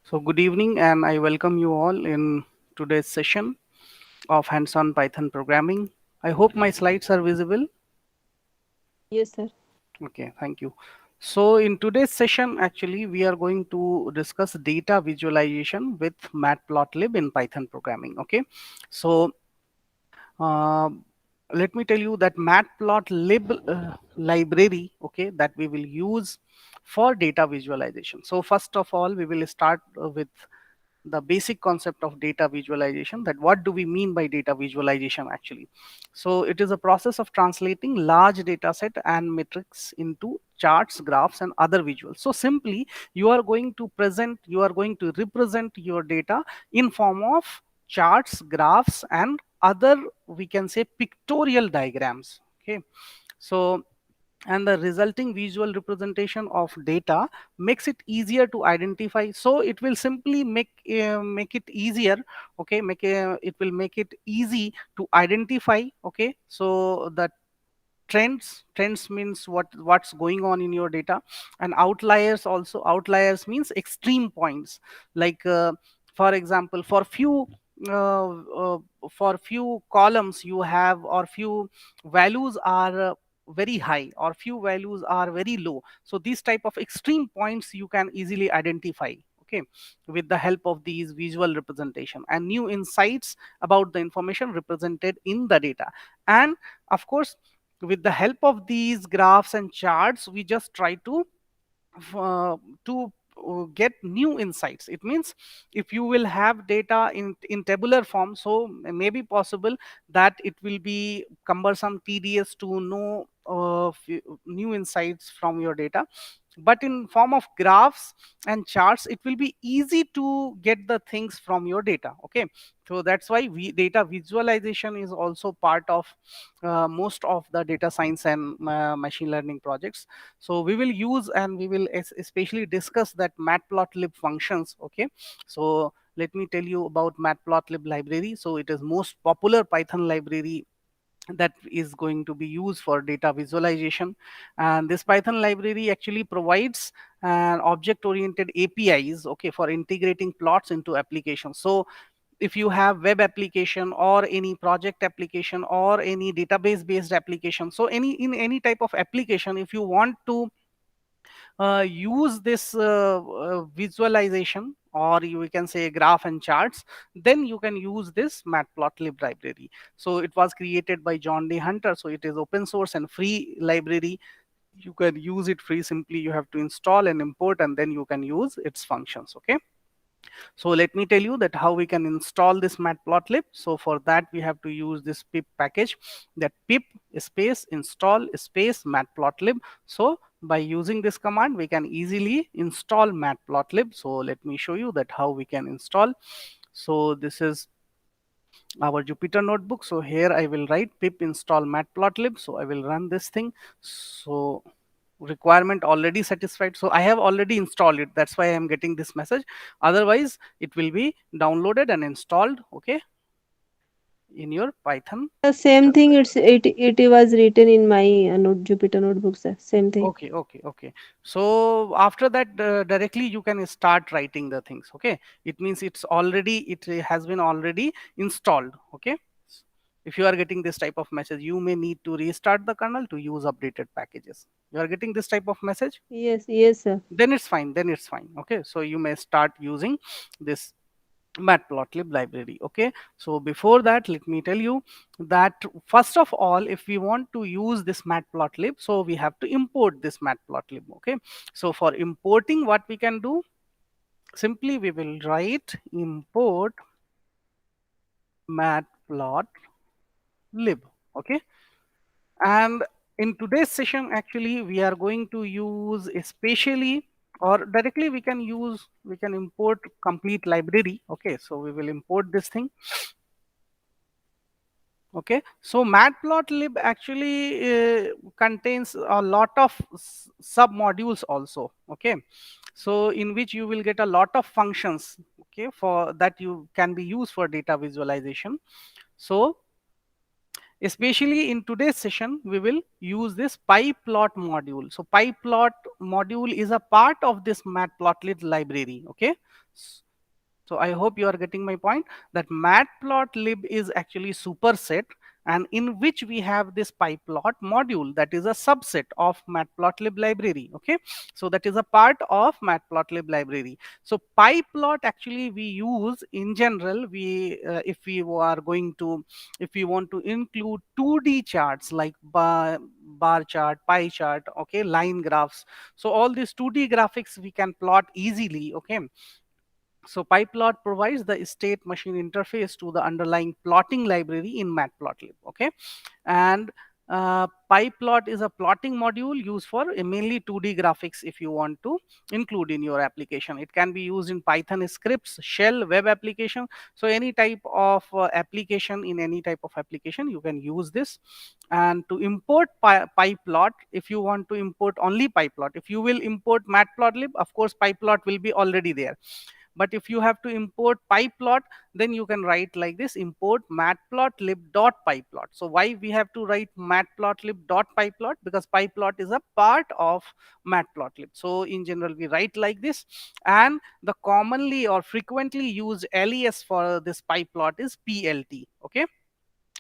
So good evening, and I welcome you all in today's session of hands-on Python programming. I hope my slides are visible. Yes, sir. Okay, thank you. So in today's session, actually, we are going to discuss data visualization with Matplotlib in Python programming. Okay, so uh, let me tell you that Matplotlib library, okay, that we will use for data visualization. So first of all, we will start with the basic concept of data visualization, that what do we mean by data visualization actually. So it is a process of translating large data set and metrics into charts, graphs, and other visuals. So simply you are going to represent your data in form of charts, graphs, and other, we can say, pictorial diagrams. Okay, so and the resulting visual representation of data makes it easier to identify. So it will simply make it easier. Okay, it will make it easy to identify. Okay, so the trends means what's going on in your data, and outliers, also outliers means extreme points, like for example, uh, uh, for few columns you have, or few values are very high, or few values are very low. So these type of extreme points you can easily identify, okay, with the help of these visual representation and new insights about the information represented in the data. And of course, with the help of these graphs and charts, we just try uh, to get new insights. It means if you will have data in tabular form, so may be possible that it will be cumbersome, tedious to know new insights from your data. But in form of graphs and charts, it will be easy to get the things from your data. Okay, so that's why data visualization is also part of most of the data science and machine learning projects. So we will use, and we will especially discuss that matplotlib functions. Okay, so let me tell you about matplotlib library. So it is most popular Python library that is going to be used for data visualization. And this Python library actually provides an object oriented APIs, okay, for integrating plots into applications. So if you have web application, or any project application, or any database based application, so any type of application, if you want to use this visualization, or we can say graph and charts, then you can use this matplotlib library. So it was created by John D Hunter, so it is open source and free library. You can use it free. Simply you have to install and import, and then you can use its functions. Okay, so let me tell you that how we can install this matplotlib. So for that we have to use this pip package, that pip space install space matplotlib. So by using this command we can easily install matplotlib. So let me show you that how we can install. So this is our Jupyter notebook. So here I will write pip install matplotlib. So I will run this thing. So requirement already satisfied, so I have already installed it, that's why I am getting this message. Otherwise it will be downloaded and installed, okay, in your Python. The same thing. It was written in my Jupyter notebook, sir. Same thing. Okay, so after that, directly you can start writing the things. Okay, it means it has been already installed. Okay, if you are getting this type of message, you may need to restart the kernel to use updated packages. You are getting this type of message, Yes, yes, sir. then it's fine. Okay, so you may start using this matplotlib library. Okay, so before that, let me tell you that first of all, if we want to use this matplotlib, so we have to import this matplotlib. Okay, so for importing, what we can do, simply we will write import matplotlib. Okay, and in today's session actually we are going to use especially, or directly we can import complete library. Okay, so we will import this thing. Okay, so matplotlib actually contains a lot of sub modules also. Okay, so in which you will get a lot of functions, okay, for that you can be used for data visualization. So Especially in today's session, we will use this pyplot module. So pyplot module is a part of this matplotlib library. Okay. So I hope you are getting my point, that matplotlib is actually superset, and in which we have this pyplot module that is a subset of matplotlib library. Okay, so that is a part of matplotlib library. So pyplot actually we use in general, we if we are going to, if we want to include 2D charts like bar chart, pie chart, okay, line graphs. So all these 2D graphics we can plot easily. Okay, so pyplot provides the state machine interface to the underlying plotting library in matplotlib. Okay, and pyplot is a plotting module used for mainly 2D graphics. If you want to include in your application, it can be used in Python scripts, shell, web application. So any type of application, in any type of application you can use this. And to import pyplot, if you want to import only pyplot, if you will import matplotlib, of course pyplot will be already there. But if you have to import pyplot, then you can write like this: import matplotlib.pyplot. So why we have to write matplotlib.pyplot? Because pyplot is a part of matplotlib. So in general we write like this. And the commonly or frequently used alias for this pyplot is plt. Okay,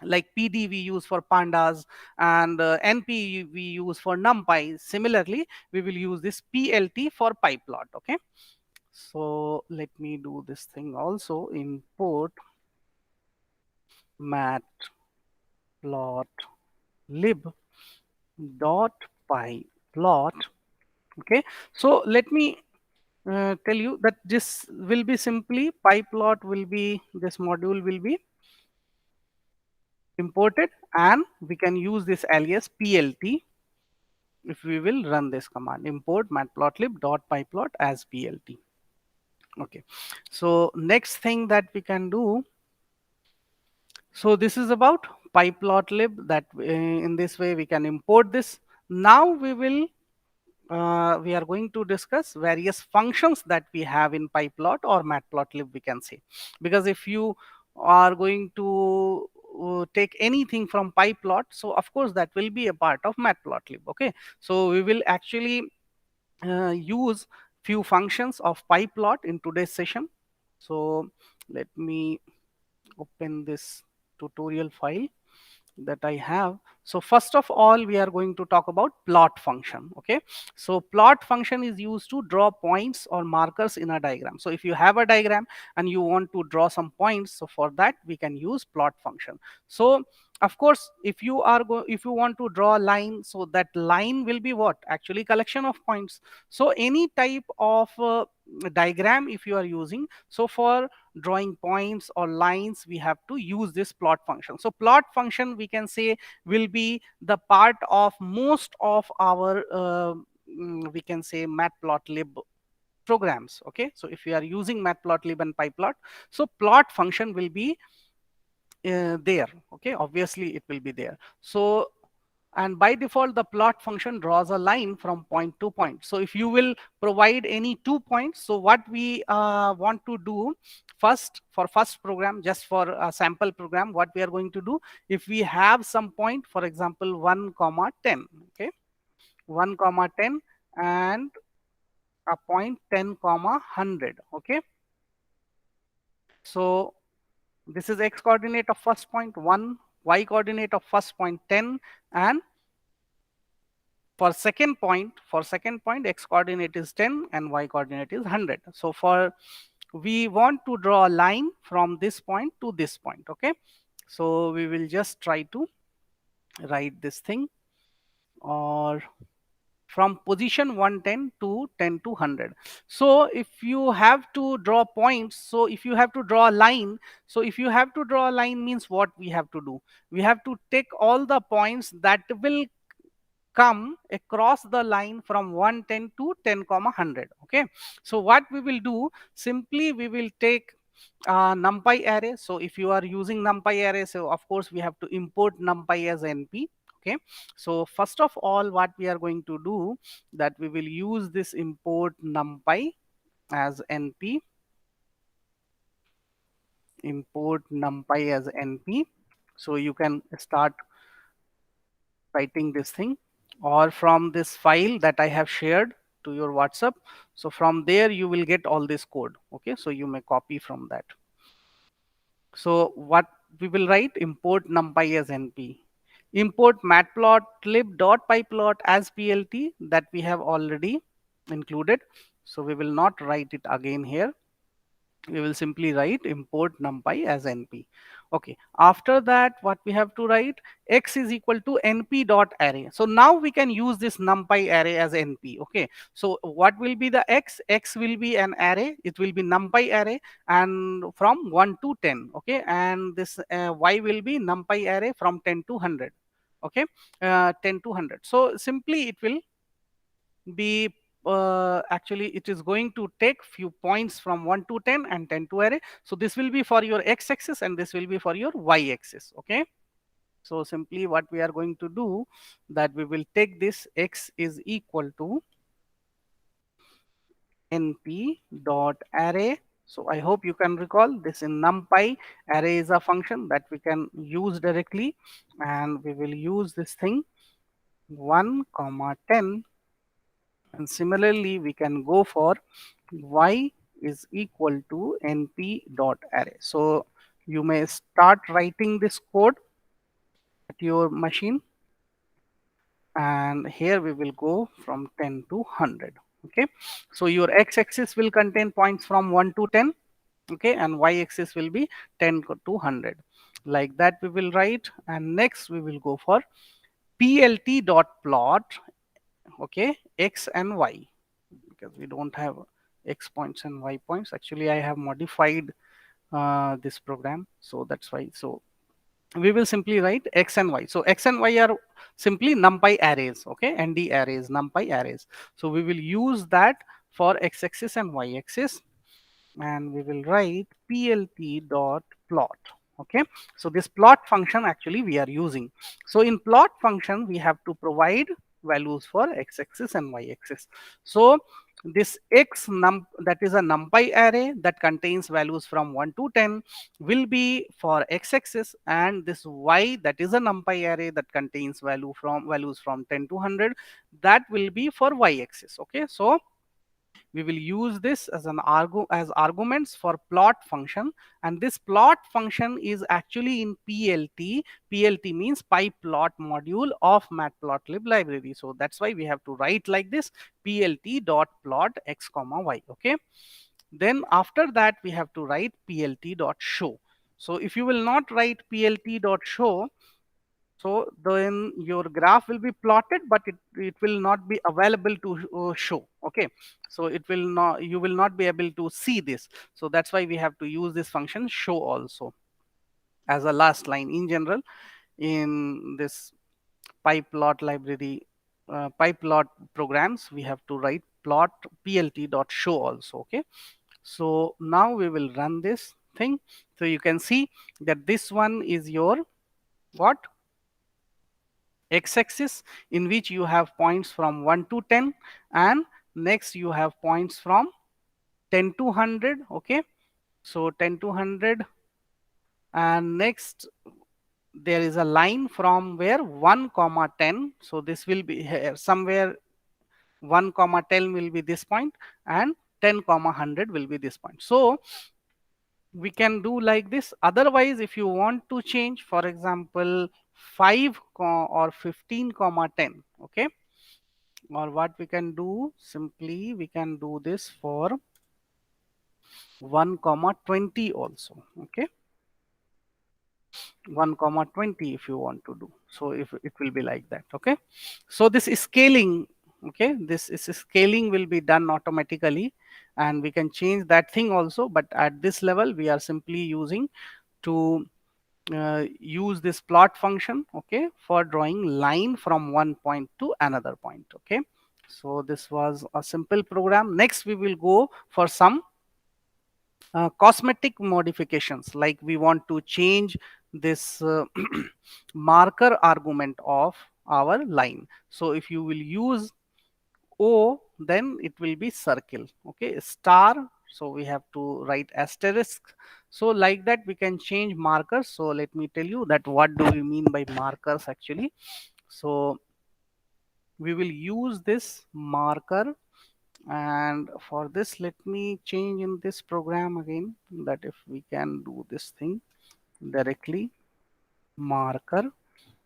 like pd we use for pandas, and np we use for numpy. Similarly, we will use this plt for pyplot. Okay, so let me do this thing also: import matplotlib dot pyplot. Okay, so let me tell you that this will be simply pyplot will be, this module will be imported, and we can use this alias plt if we will run this command: import matplotlib dot pyplot as plt. Okay, so next thing that we can do, so this is about pyplotlib, that in this way we can import this. Now we are going to discuss various functions that we have in pyplot or matplotlib, we can say. Because if you are going to take anything from pyplot, so of course that will be a part of matplotlib. Okay, so we will actually use few functions of pyplot in today's session. So let me open this tutorial file that I have. So first of all, we are going to talk about plot function. Okay, so plot function is used to draw points or markers in a diagram. So if you have a diagram and you want to draw some points, so for that we can use plot function. So of course, if you are if you want to draw a line, so that line will be what? Actually collection of points. So any type of diagram if you are using, so for drawing points or lines, we have to use this plot function. So plot function, we can say, will be the part of most of our we can say matplotlib programs. Okay, so if you are using matplotlib and pyplot, so plot function will be there. Okay, obviously it will be there. So, and by default the plot function draws a line from point to point. So if you will provide any 2 points, so what we want to do first, for first program, just for a sample program, what we are going to do, if we have some point, for example 1 comma 10, okay, 1 comma 10 and a point 10 comma 100. Okay, so this is x coordinate of first point 1, y coordinate of first point 10, and for second point x coordinate is 10 and y coordinate is 100. So for, we want to draw a line from this point to this point. Okay, so we will just try to write this thing, or from position 110 to 10 to 100. So if you have to draw points, so if you have to draw a line, so if you have to draw a line means what we have to do, we have to take all the points that will come across the line from 110 to 10 comma 100. Okay, so what we will do, simply we will take numpy array. So if you are using numpy array, so of course we have to import numpy as np. Okay, so first of all what we are going to do, that we will use this import numpy as np, import numpy as np. So you can start writing this thing, or from this file that I have shared to your WhatsApp. So from there you will get all this code. Okay, so you may copy from that. So what we will write, import numpy as np, import matplotlib.pyplot as plt, that we have already included. So we will not write it again here. We will simply write import numpy as np. Okay, after that what we have to write, x is equal to np dot array. So now we can use this numpy array as np. Okay, so what will be the x will be an array, it will be numpy array, and from 1 to 10. Okay, and this y will be numpy array from 10 to 100. Okay, 10 to 100. So simply it will be actually it is going to take few points from 1 to 10 and 10 to array. So this will be for your x-axis and this will be for your y-axis. Okay, so simply what we are going to do, that we will take this x is equal to np dot array. So I hope you can recall this in numpy. Array is a function that we can use directly, and we will use this thing 1 comma 10. And similarly, we can go for y is equal to np dot array. So you may start writing this code at your machine, and here we will go from 10 to 100. Okay, so your x-axis will contain points from 1 to 10. Okay, and y-axis will be 10 to 100. Like that we will write, and next we will go for plt dot plot. Okay, x and y, because we don't have x points and y points. Actually I have modified this program, so that's why. So we will simply write x and y. So x and y are simply numpy arrays. Okay, nd arrays, numpy arrays. So we will use that for x-axis and y-axis, and we will write plt dot plot. Okay, so this plot function actually we are using. So in plot function we have to provide values for x-axis and y-axis. So this that is a numpy array that contains values from 1 to 10 will be for x-axis, and this y that is a numpy array that contains values from 10 to 100, that will be for y-axis. Okay, so we will use this as as arguments for plot function, and this plot function is actually in plt. Plt means pyplot module of matplotlib library. So that's why we have to write like this, plt dot plot x comma y. Okay, then after that we have to write plt dot show. So if you will not write plt dot show, so then your graph will be plotted, but it will not be available to show. Okay, so it will not, you will not be able to see this. So that's why we have to use this function show also as a last line. In general, in this pyplot library, pyplot programs, we have to write plot plt dot show also. Okay, so now we will run this thing. So you can see that this one is your what, x-axis, in which you have points from 1 to 10, and next you have points from 10 to 100. Okay, so 10 to 100, and next there is a line from where 1 comma 10. So this will be here somewhere, 1 comma 10 will be this point, and 10 comma 100 will be this point. So we can do like this. Otherwise, if you want to change, for example, 5 or 15 comma 10. Okay, or what we can do, simply we can do this for 1 comma 20 also. Okay, 1 comma 20 if you want to do. So if it will be like that. Okay, so this is scaling. Okay, this is scaling will be done automatically, and we can change that thing also, but at this level we are simply using to use this plot function. Okay, for drawing line from one point to another point. Okay, so this was a simple program. Next we will go for some cosmetic modifications, like we want to change this marker argument of our line. So if you will use O, then it will be circle. Okay, star, so we have to write asterisk. So like that we can change markers. So let me tell you that what do we mean by markers actually. So we will use this marker, and for this let me change in this program again, that if we can do this thing directly, marker.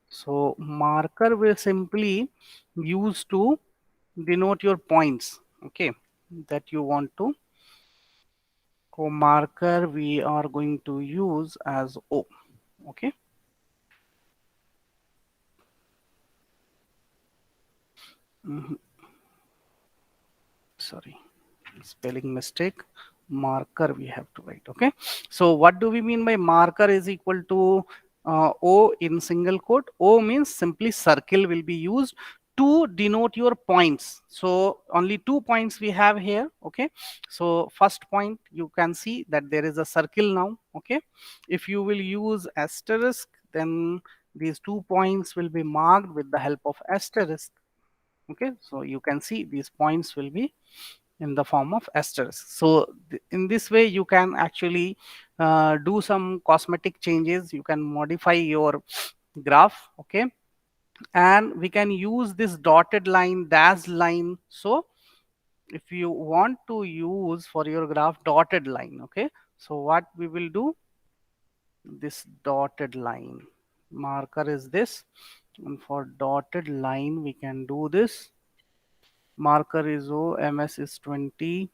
So marker will simply use to denote your points, okay, that you want to. So marker we are going to use as O, okay. Mhm. Sorry, spelling mistake. Marker we have to write, okay. So what do we mean by marker is equal to O in single quote? O means simply circle will be used to denote your points. So only 2 points we have here, okay. So first point, you can see that there is a circle now, okay. If you will use asterisk, then these 2 points will be marked with the help of asterisk, okay. So you can see these points will be in the form of asterisk. So in this way you can actually do some cosmetic changes, you can modify your graph, okay. And we can use this dotted line, dashed line. So if you want to use for your graph dotted line, okay, so what we will do, this dotted line marker is this, and for dotted line we can do this. Marker is O, ms is 20,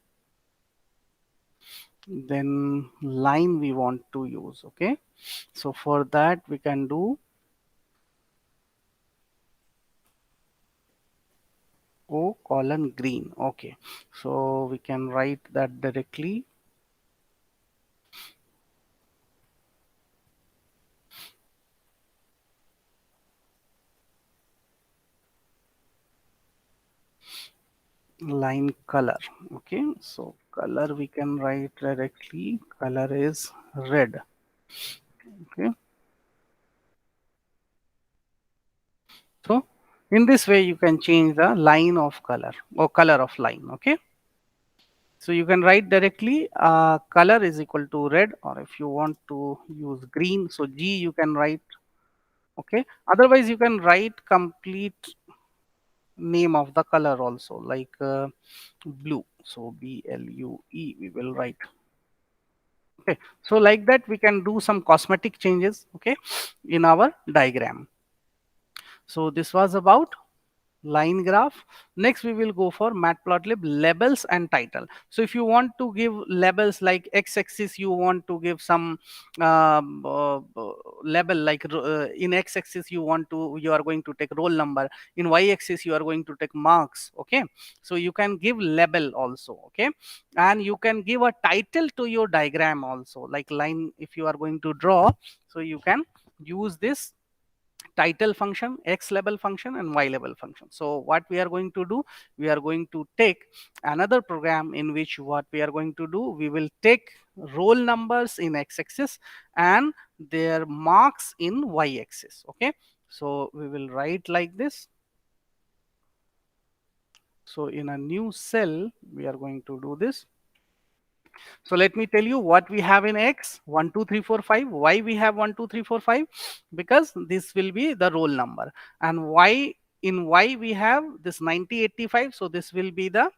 then line we want to use, okay. So for that we can do O colon green, okay. So we can write that directly, line color, okay. So color we can write directly, color is red, okay. So in this way you can change the line of color or color of line, okay. So you can write directly color is equal to red, or if you want to use green, so G you can write, okay. Otherwise you can write complete name of the color also, like blue, so blue we will write, okay. So like that we can do some cosmetic changes, okay, in our diagram. So this was about line graph. Next we will go for matplotlib labels and title. So if you want to give labels, like x-axis you want to give some label, like in x-axis you are going to take roll number, in y-axis you are going to take marks, okay. So you can give label also, okay. And you can give a title to your diagram also, like line if you are going to draw, so you can use this title function, x label function, and y label function. So what we are going to do, we are going to take another program in which what we are going to do, we will take roll numbers in x-axis and their marks in y-axis, okay. So we will write like this. So in a new cell we are going to do this. So let me tell you what we have in X, 1, 2, 3, 4, 5. Why we have 1, 2, 3, 4, 5? Because this will be the roll number. And why in Y we have this 90, 85. So this will be the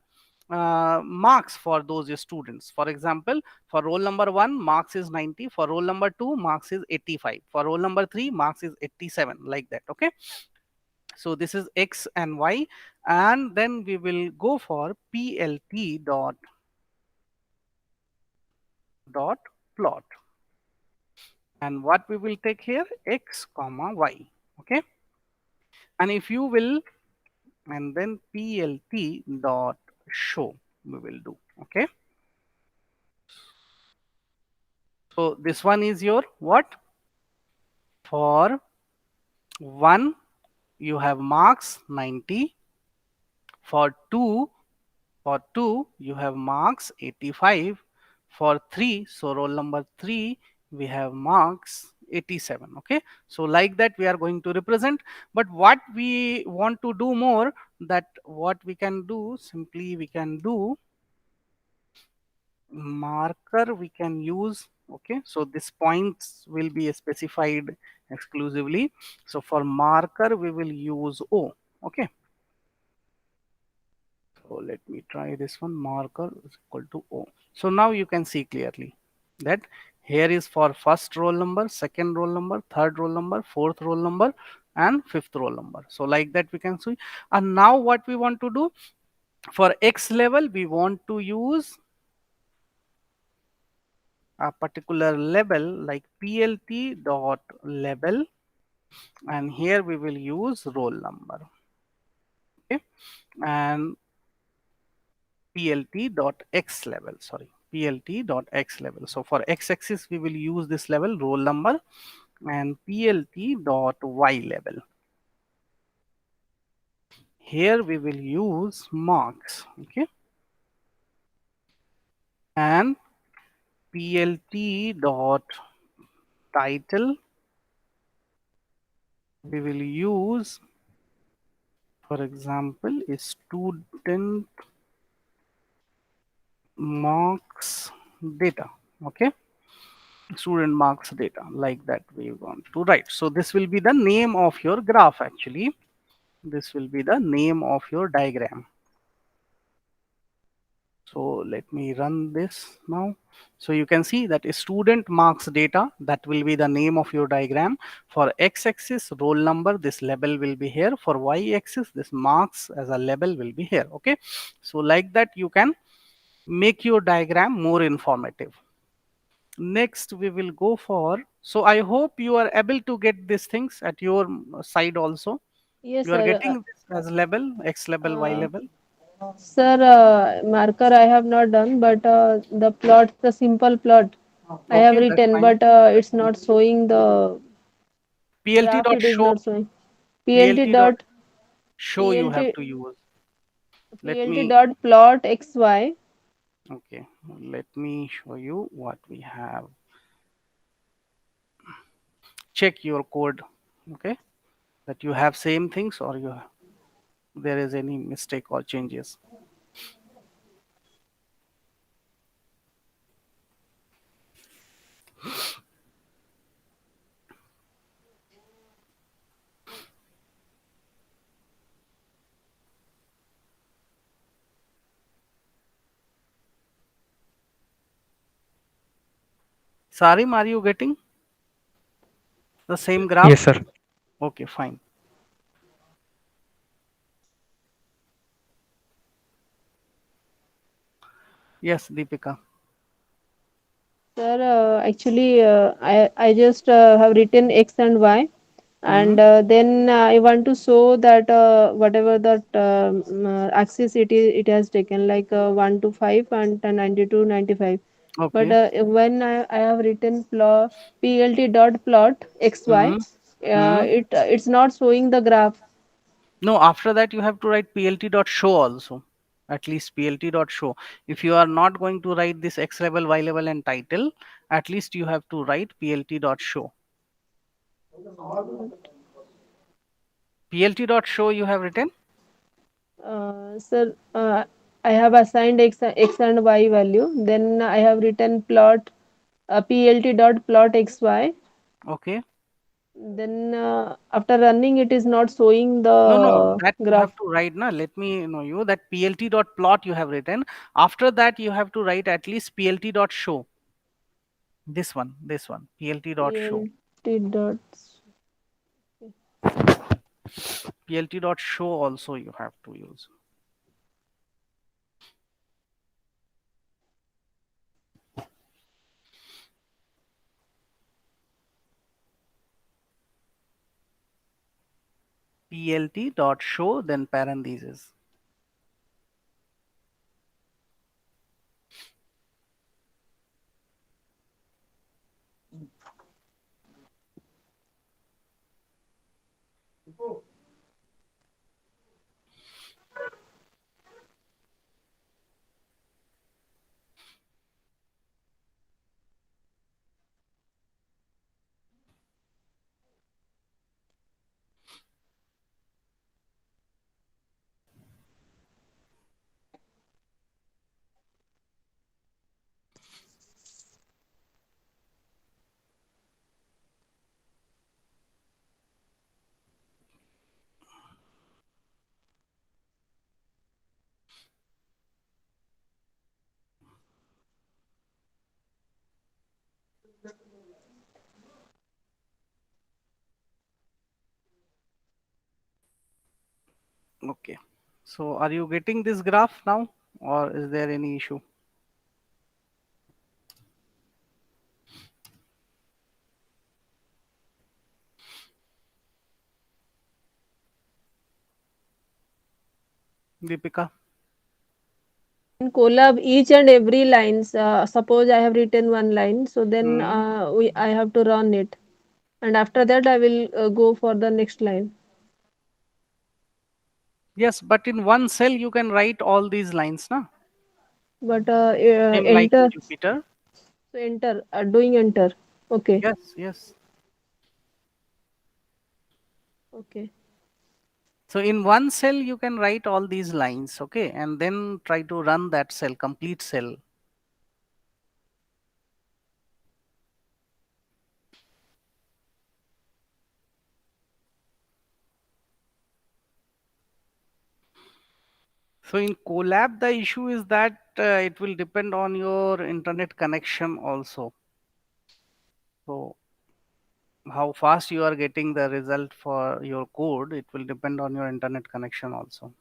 marks for those students. For example, for roll number 1, marks is 90. For roll number 2, marks is 85. For roll number 3, marks is 87. Like that, okay? So this is X and Y. And then we will go for PLT dot plot. And what we will take here, x comma y, okay. And if you will, and then plt dot show we will do, okay. So this one is your what, for 1 you have marks 90, for 2 you have marks 85, for 3, so roll number 3 we have marks 87, okay. So like that we are going to represent. But what we want to do more, that what we can do, simply we can do marker we can use Okay, so this points will be specified exclusively. So for marker we will use O. Okay, so let me try this one. Marker is equal to O. So now you can see clearly that here is for first roll number, second roll number, third roll number, fourth roll number, and fifth roll number. So like that we can see. And now what we want to do, for X level we want to use a particular label like plt dot label, and here we will use roll number. Okay, and plt dot x level, sorry, plt dot x level. So for x axis we will use this level roll number, and plt dot y level, here we will use marks. Okay, and plt dot title we will use, for example, is student marks data. Okay, student marks data, like that we want to write. So this will be the name of your graph. Actually, this will be the name of your diagram. So let me run this now. So you can see that student marks data, that will be the name of your diagram. For x-axis roll number, this label will be here. For y-axis, this marks as a label will be here. Okay, so like that you can make your diagram more informative. Next we will go for, so I hope you are able to get these things at your side also. Yes, You are sir. getting this as label, x label, y Uh, label. Sir, marker I have not done, but the plot, the simple plot I have Okay, that's written, fine. but it's not showing the plt graph. dot It is show, not showing. PLT plt dot dot show you have PLT to use. Let PLT me, dot plot XY. okay, let me show you what we have. Check your code. Okay, that you have same things, or you there is any mistake or changes. Sarim, are you getting the same Yes, graph? sir. Okay, fine. Yes, Deepika. Sir, actually, I just have written X and Y, Mm-hmm. and then I want to show that whatever that axis it has taken, like 1 to 5 and 90 to 95. But Okay. when I have written plt dot plot xy, Mm-hmm. Mm-hmm. it's not showing the graph. No, after that you have to write plt dot show also. At least plt dot show. If you are not going to write this x level, y level, and title, at least you have to write plt dot show. Plt dot show you have written. Sir, I have assigned x and y value. Then I have written plot plt dot plot xy. Okay. Then after running, it is not showing No, no, the that you have graph. to write. Na, let me know you that plt dot plot you have written. After that, you have to write at least plt dot show. This one, plt dot show. plt dot. Plt dot show also you have to use. Plt dot show, then parentheses. Okay. So are you getting this graph now, or is there any issue? Deepika? In Colab, each and every lines, suppose I have written one line, so then Hmm. I have to run it, and after that I will go for the next line. Yes, but in one cell you can write all these lines, na? But Same like in enter, Jupyter. so enter, doing enter. Okay, Yes, yes. okay. So in one cell you can write all these lines, okay, and then try to run that cell, complete cell. So in Colab, the issue is that it will depend on your internet connection also. So how fast you are getting the result for your code, it will depend on your internet connection also.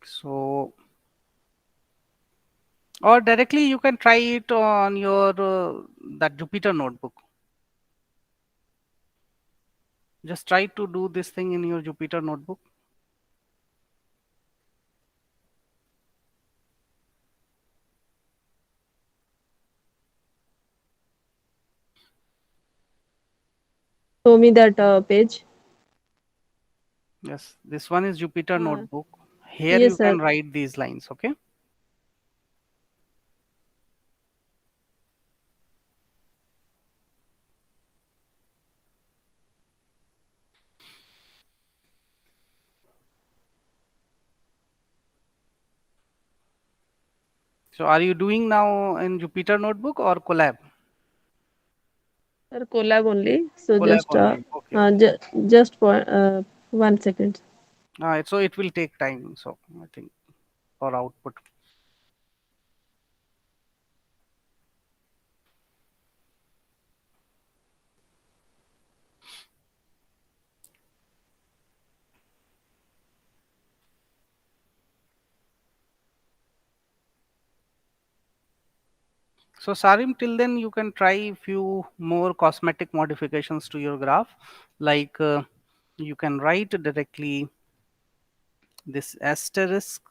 So, or directly you can try it on your that Jupyter notebook. Just try to do this thing in your Jupyter notebook. Show me that page. Yes, this one is Jupyter Uh, notebook. Here yes, you sir. can write these lines, okay? So are you doing now in Jupyter notebook or Colab? Sir, Colab only. So Colab just only. Okay, uh, okay. ju- just for 1 second. So it will take time. So I think for output. So Sarim, till then you can try few more cosmetic modifications to your graph, like you can write directly this asterisk.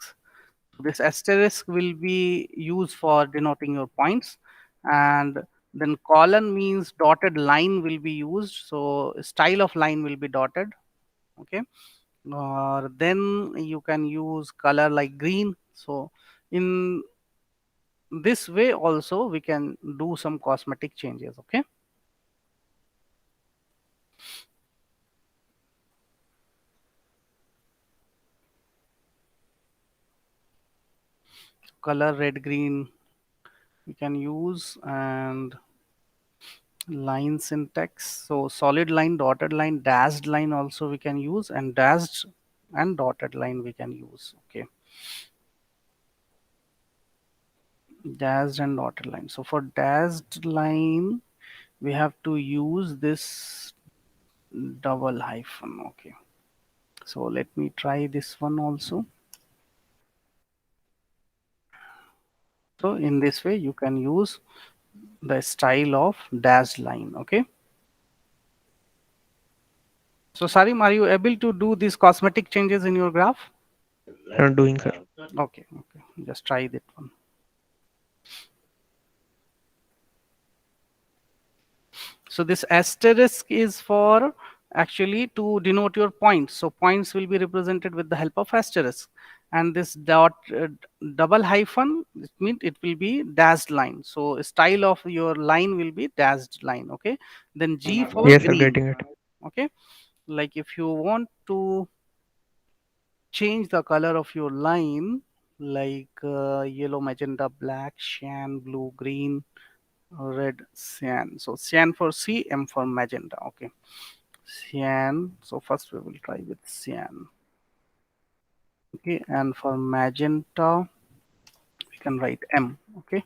This asterisk will be used for denoting your points, and then colon means dotted line will be used. So style of line will be dotted. Okay, or then you can use color like green. So in this way also we can do some cosmetic changes. Okay. Color red green we can use, and line syntax, so solid line, dotted line, dashed line also we can use, and dashed and dotted line we can use. Okay, dashed and dotted line. So for dashed line we have to use this double hyphen. Okay, so let me try this one also. So in this way you can use the style of dashed line. Okay, so Sarim, are you able to do these cosmetic changes in your graph? Doing, sir. Okay, okay, just try that one. So this asterisk is for actually to denote your points. So points will be represented with the help of asterisk. And this double hyphen, it means it will be dashed line. So style of your line will be dashed line. Okay. Then G for Yes, sir. green. Getting it. Okay. Like if you want to change the color of your line, like yellow, magenta, black, cyan, blue, green, red, cyan. So cyan for C, M for magenta. Okay, cyan. So first we will try with cyan. Okay, and for magenta, can write M. Okay.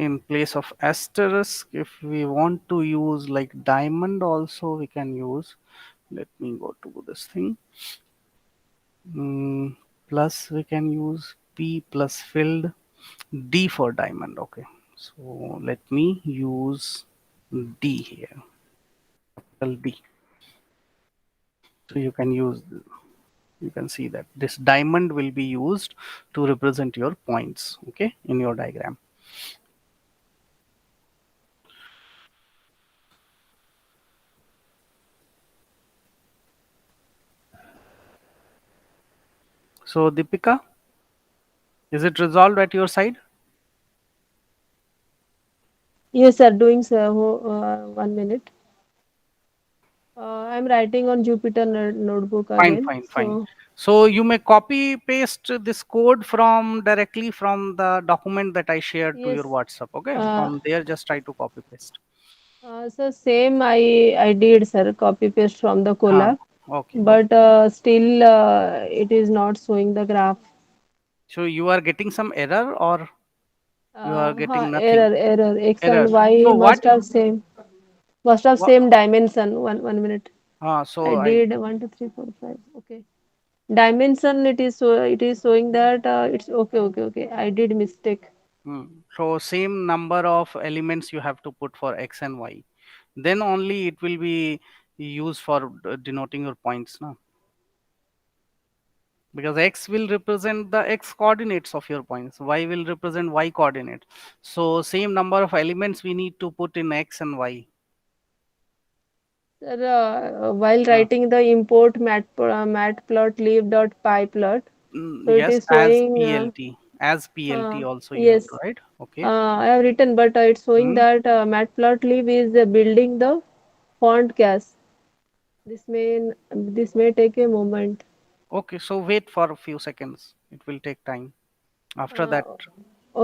In place of asterisk, if we want to use like diamond also, we can use. Let me go to this thing. Plus we can use P plus filled, D for diamond. Okay. So let me use D here, capital D. So you can see that this diamond will be used to represent your points, okay, in your diagram. So Deepika, is it resolved at your side? Yes, sir. Doing sir. 1 minute. I'm writing on Jupyter notebook Fine, again. fine, fine. So So you may copy paste this code from directly from the document that I shared to your yes. WhatsApp. Okay, Uh, from there just try to copy paste. so same I did, sir. Copy paste from the Ah, collab, okay, okay. but still it is not showing the graph. So you are getting some error or you are getting nothing? Error. X Error. and Y So what? must have same. Must have What? same dimension. One minute. I So I did 1, 2, 3, 4, 5. Okay. Dimension it is showing that it's okay. I did mistake. So same number of elements you have to put for X and Y. Then only it will be used for denoting your points, no? Because X will represent the X coordinates of your points, Y will represent Y coordinate. So same number of elements we need to put in X and Y. Sir, while Uh, writing the import matplotlib.py plot, so it yes, is showing as PLT also you have to yes, write. Okay. I have written, but it's showing Hmm. that matplotlib is building the font cache. This may take a moment. Okay, so wait for a few seconds. It will take time. After Uh, that,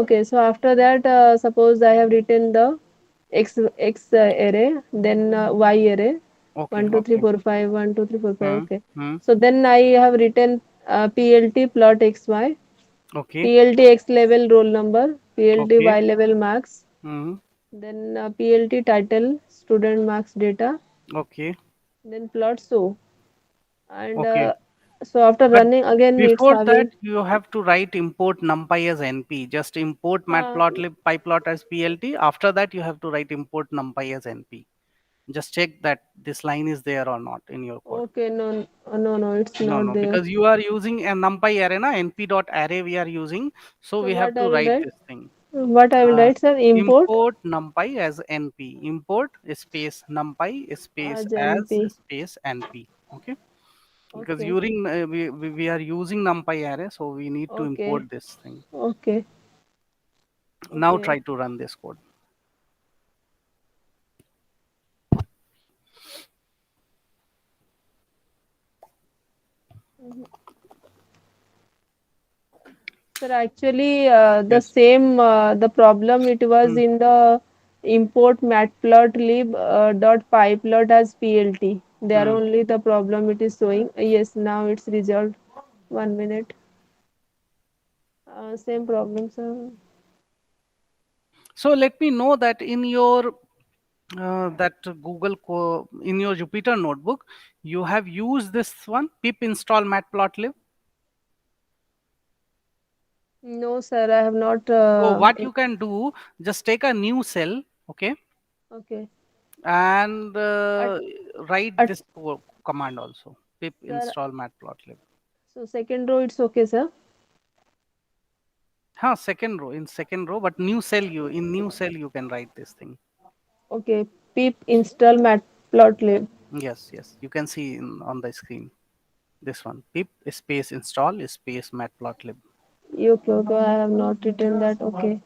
okay, so after that, suppose I have written the x array, then y array, okay, 1 2 3 okay. 4 5 1 2 3 4 5. Hmm. Okay, Hmm. so then I have written plt plot xy, Okay. plt x level roll number, plt Okay. y level marks, Hmm. then plt title student marks data, Okay. then plot show, and Okay. so after But running again it's before that, having you have to write import numpy as NP. Just import uh, matplotlib pyplot as PLT. After that, you have to write import numpy as NP. Just check that this line is there or not in your code. okay, no, it's No, not no, there. because you are using a numpy array, na? NP dot array we are using. So So we have what I to will write write? this thing. What I will Uh, write, sir? Import import numpy as NP. Import space numpy space as as NP. space NP. Okay. Because Okay, during we are using numpy array, so we need to okay, import this thing. okay, Now okay. try to run this code. Mhm. Sir, actually, Yes. the problem it was Hmm. in the import matplotlib dot pyplot as plt. There Hmm. only the problem it is showing. Yes, now it's resolved. 1 minute. Same problem, sir. So let me know that in your in your Jupyter notebook, you have used this one pip install matplotlib. No, sir, I have not. So what you can do, just take a new cell, okay, Okay. and At, write at, this command also pip sir, install matplotlib. so second row, it's okay, sir. Second row, in second row, but new cell new cell you can write this thing. Okay. Pip install matplotlib. Yes, yes, you can see on the screen. This one, pip space install space matplotlib. Okay. I have not written that. Okay.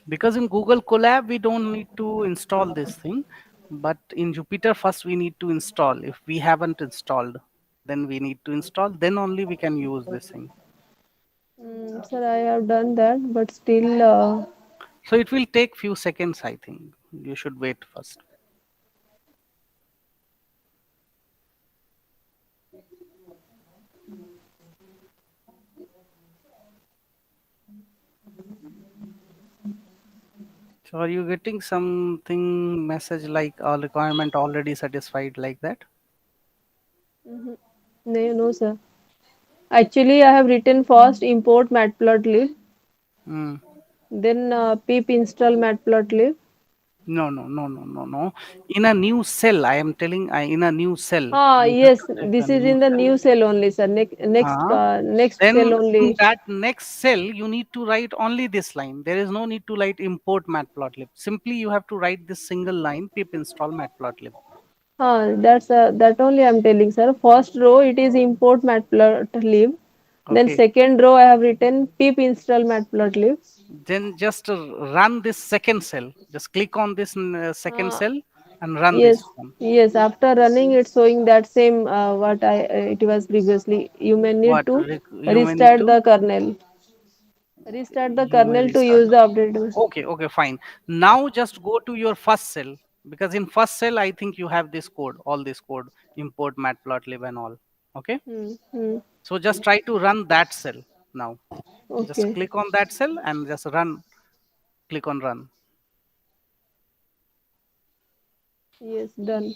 Because in Google Colab, we don't need to install this thing, but in Jupyter, first we need to install. If we haven't installed, then we need to install, then only we can use this thing. Sir, I have done that, but still, So it will take few seconds, I think. You should wait first. So are you getting something message like a requirement already satisfied like that? Mhm. No, no, sir. Actually, I have written first import matplotlib, Hmm. then pip install matplotlib. No, no, no, no, no, no. In a new cell, I am telling, in a new cell, Ah, you have yes, to take a this is new in the cell. new cell only, sir. Uh, Next cell then in only. that next cell, you need to write only this line. There is no need to write import matplotlib. Simply, you have to write this single line, pip install matplotlib. That only I'm telling, sir. First row it is import matplotlib. Then Okay. second row I have written pip install matplotlib. Then just run this second cell. Just click on this second Uh, cell and run yes, this one. yes. After running, it's showing that same what I it was previously. You may need What to you may need restart to the kernel. Restart the you may kernel to restart. use the update. Okay, okay, fine. Now just go to your first cell, because in first cell I think you have this code, all this code, import matplotlib and all. Okay, Hmm, hmm. so just try to run that cell now. Just Okay. click on that cell and just run. Click on run. Yes, done.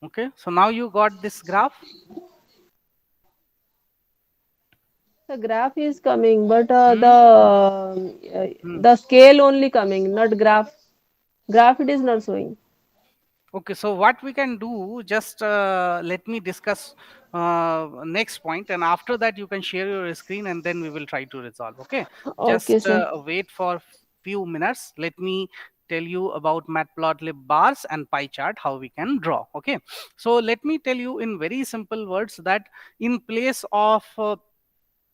Okay, so now you got this graph. The graph is coming, but Hmm? Hmm. the scale only coming, not graph. Graph it is not showing. Okay, so what we can do, just let me discuss next point, and after that you can share your screen and then we will try to resolve. Okay, Okay, just sir. wait for few minutes. Let me tell you about matplotlib bars and pie chart, how we can draw. Okay, so let me tell you in very simple words that in place of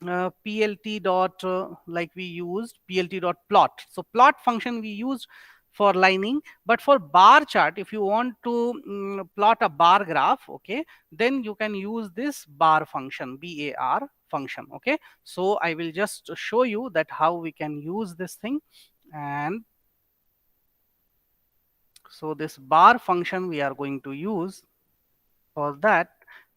plt dot like we used plt dot plot, so plot function we used for lining, but for bar chart if you want to plot a bar graph, okay, then you can use this bar function, bar function. Okay, so I will just show you that how we can use this thing. And so this bar function we are going to use. For that,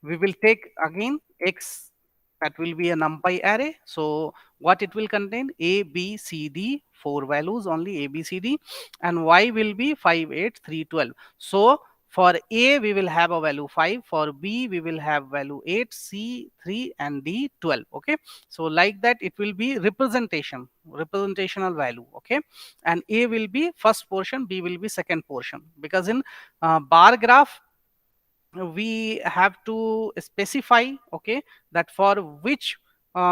we will take again x, that will be a numpy array. So what it will contain? A, B, C, D, four values only, A, B, C, D, and y will be 5, 8, 3, 12. So for A, we will have a value 5. For B, we will have value 8, C, 3, and D, 12. Okay. So like that, it will be representational value. Okay. And A will be first portion, B will be second portion. Because in bar graph, we have to specify, okay, that for which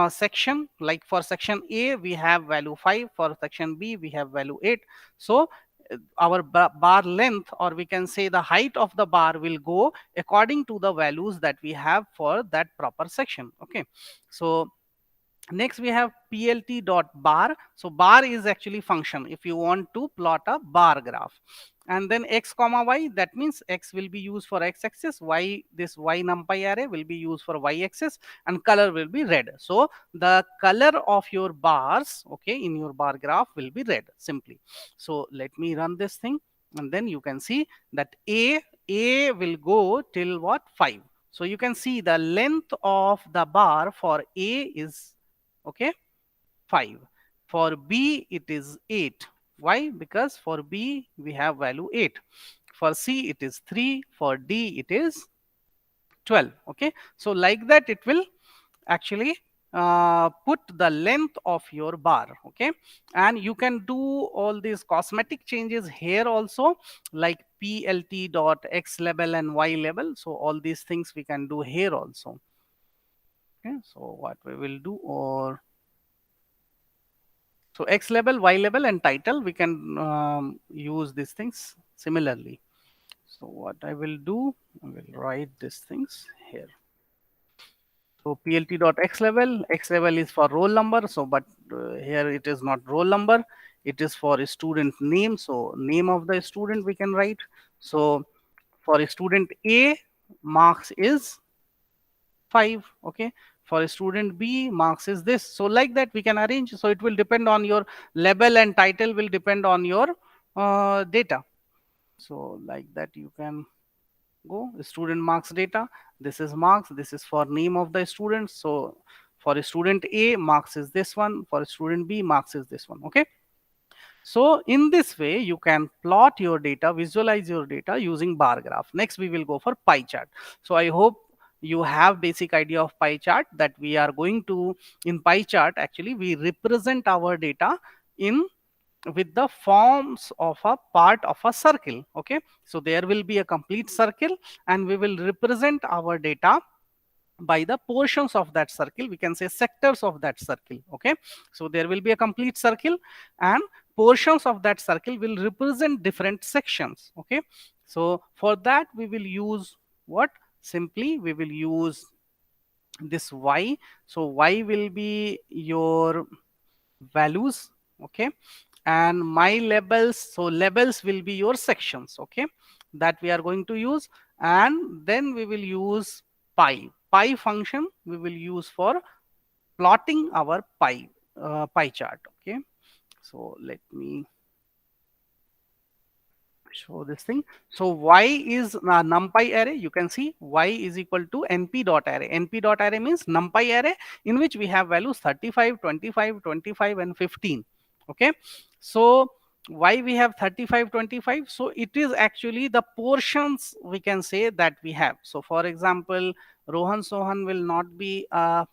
section, like for section A we have value 5, for section B we have value 8. So our bar length, or we can say the height of the bar, will go according to the values that we have for that proper section. Okay, so next we have plt dot bar. So bar is actually function if you want to plot a bar graph. And then x comma y, that means x will be used for x axis, y, this y numpy array will be used for y axis, and color will be red. So the color of your bars, okay, in your bar graph will be red simply. So let me run this thing, and then you can see that a will go till what, 5. So you can see the length of the bar for A is, okay, 5. For B it is 8. Why? Because for B we have value 8. For C it is 3. For D it is 12. Okay, so like that it will actually put the length of your bar. Okay, and you can do all these cosmetic changes here also, like plt dot x label and y label. So all these things we can do here also. Okay, so what we will do, or so x label, y label, and title, we can use these things similarly. So what I will do, I will write these things here. So plt dot x level is for roll number. So, but here it is not roll number. It is for a student name. So name of the student we can write. So for a student A, marks is 5. Okay, for a student B, marks is this. So like that we can arrange. So it will depend on your label, and title will depend on your data. So like that you can go student marks data. This is marks, this is for name of the student. So for a student A, marks is this one. For a student B, marks is this one. Okay, So in this way, you can plot your data, visualize your data using bar graph. Next, we will go for pie chart. So I hope you have basic idea of pie chart, that we are going to, in pie chart, actually we represent our data in with the forms of a part of a circle. Okay, so there will be a complete circle and we will represent our data by the portions of that circle, we can say sectors of that circle. Okay, so there will be a complete circle and portions of that circle will represent different sections. Okay, so for that we will use what, simply we will use this y. So y will be your values. Okay, and my labels, so labels will be your sections. Okay, that we are going to use, and then we will use pi function we will use for plotting our pie chart. Okay, so let me show this thing. So y is numpy array. You can see y is equal to np dot array. Np dot array means numpy array in which we have values 35, 25, 25 and 15. Okay, so why we have 35, 25? So it is actually the portions, we can say, that we have. So for example, Rohan Sohan will not be a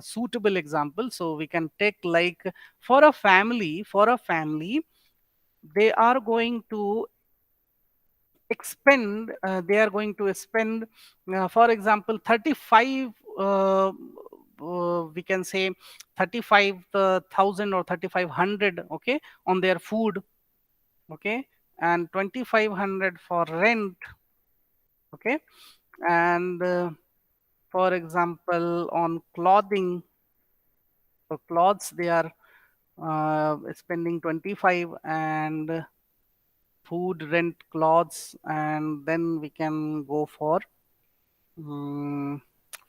suitable example. So we can take like for a family, they are going to expend they are going to spend for example 35 we can say 35,000 or 3,500, okay, on their food. Okay, and 2,500 for rent. Okay, and for example on clothing, for clothes they are spending 25, and food, rent, clothes, and then we can go for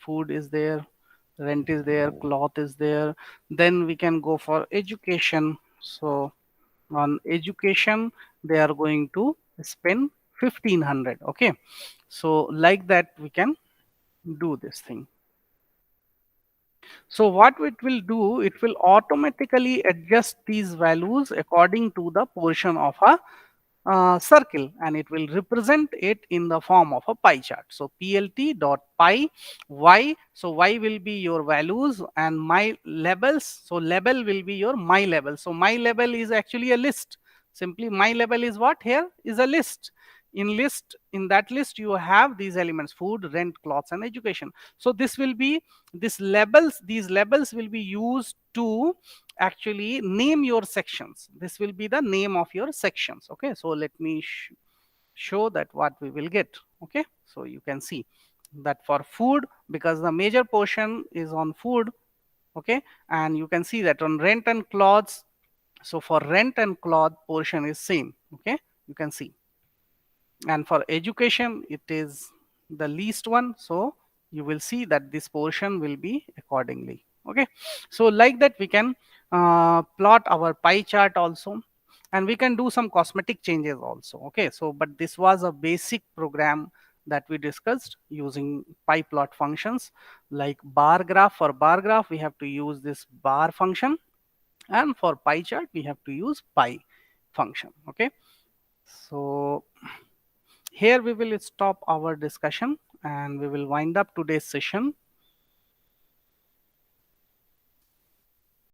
food is there, rent is there, cloth is there. Then we can go for education. So on education they are going to spend 1,500. Okay, so like that we can do this thing. So what it will do, it will automatically adjust these values according to the portion of a circle, and it will represent it in the form of a pie chart. So plt dot pie y, so y will be your values and my labels, so label will be your my label. So my label is actually a list. Simply my label is what, here is a list. In that list you have these elements: food, rent, clothes and education. So this will be, these labels will be used to actually name your sections. This will be the name of your sections. Okay, so let me show that what we will get. Okay, so you can see that for food, because the major portion is on food. Okay, and you can see that on rent and clothes, so for rent and cloth portion is same. Okay, you can see, and for education it is the least one, so you will see that this portion will be accordingly. Okay, so like that we can plot our pie chart also, and we can do some cosmetic changes also. Okay, so but this was a basic program that we discussed using pie plot functions. Like bar graph, for bar graph we have to use this bar function, and for pie chart we have to use pie function. Okay, so here we will stop our discussion and we will wind up today's session.